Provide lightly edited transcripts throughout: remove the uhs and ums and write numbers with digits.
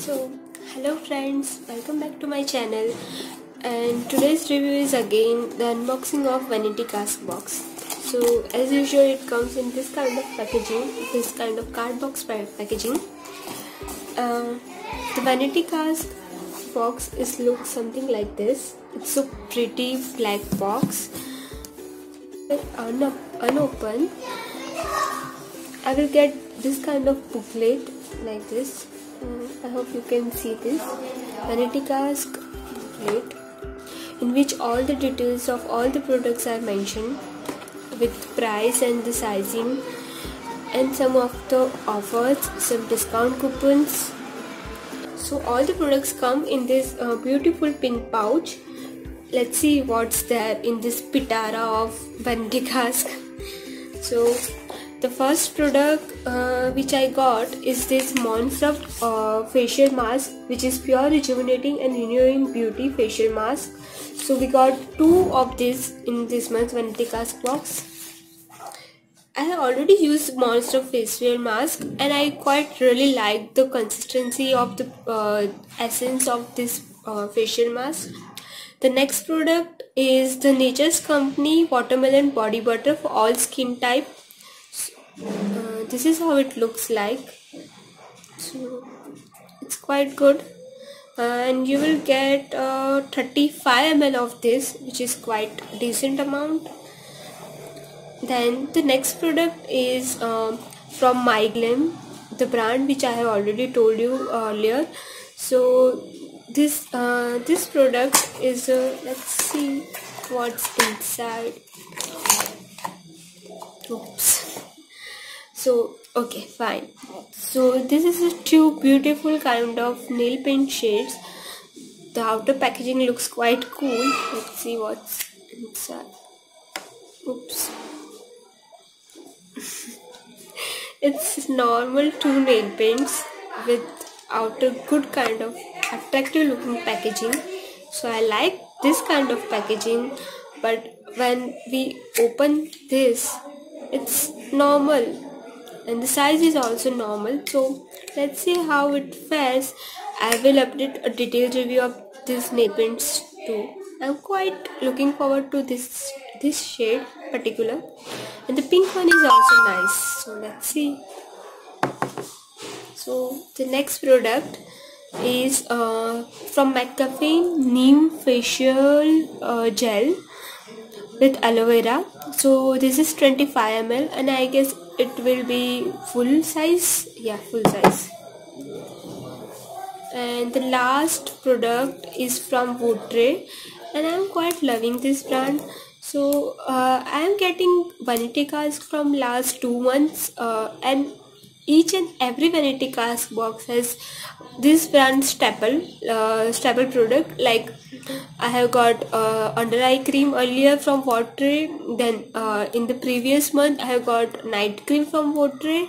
So hello friends, welcome back to my channel, and today's review is again the unboxing of VanityCask box. So as usual, it comes in this kind of packaging, this kind of card box packaging. The VanityCask box looks something like this. It's so pretty black box. Unopened, I will get this kind of booklet like this. I hope you can see this VanityCask booklet, in which all the details of all the products are mentioned with price and the sizing and some of the offers, some discount coupons. So all the products come in this beautiful pink pouch. Let's see what's there in this pitara of VanityCask. So the first product which I got is this mondsub facial mask, which is pure rejuvenating and renewing beauty facial mask. So we got two of this in this month's VanityCask box. I have already used mondsub facial mask and I quite really like the consistency of the essence of this facial mask. The next product is the Nature's Company Watermelon Body Butter for all skin type. This is how it looks like. So it's quite good, and you will get 35 ml of this, which is quite decent amount. Then the next product is from myglamm, the brand which I have already told you earlier. So this product is let's see what's inside. Oops. So okay, fine. So this is two beautiful kind of nail paint shades. The outer packaging looks quite cool. Let's see what's inside. Oops. It's normal two nail paints with outer good kind of attractive looking packaging. So I like this kind of packaging, but when we open this, it's normal. And the size is also normal. So let's see how it fares. I will update a detailed review of this nail paints too. I'm quite looking forward to this shade particular, and the pink one is also nice. So let's see. So the next product is from caffeine Neem facial gel with aloe vera. So this is 25 ml and I guess it will be full size. Yeah, full size. And the last product is from votre, and I am quite loving this brand. So I am getting VanityCask from last 2 months, and each and every VanityCask box has this brand staple product. Like I have got under eye cream earlier from votre. Then in the previous month I have got night cream from votre.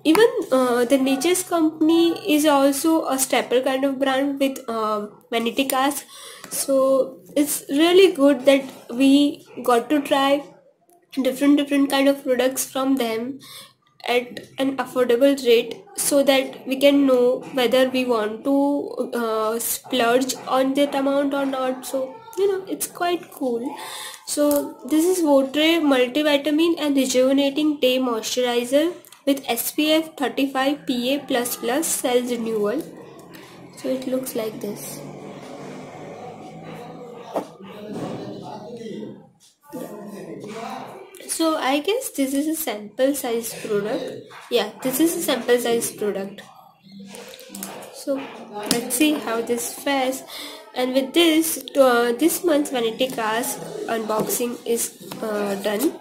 Even the Nature's Company is also a staple kind of brand with VanityCask. So it's really good that we got to try different kind of products from them at an affordable rate, so that we can know whether we want to splurge on that amount or not. So it's quite cool. So this is votre Multivitamin and Rejuvenating Day Moisturizer with SPF 35 PA++ cell renewal. So it looks like this. So I guess this is a sample size product. Yeah, this is a sample size product. So let's see how this fares. And with this, this month's VanityCask unboxing is done,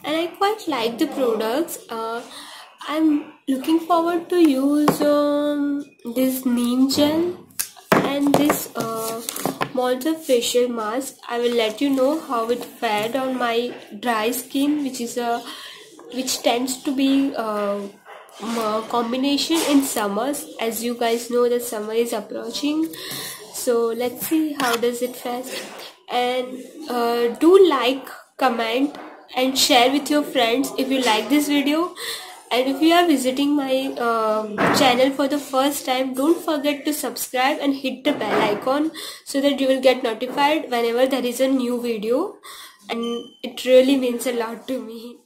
and I quite like the products. I'm looking forward to use this Neem gel and this mondsub facial mask. I will let you know how it fared on my dry skin, which tends to be combination in summers. As you guys know that summer is approaching. So let's see how does it fare. And do like, comment and share with your friends if you like this video. And if you are visiting my channel for the first time, don't forget to subscribe and hit the bell icon so that you will get notified whenever there is a new video, and it really means a lot to me.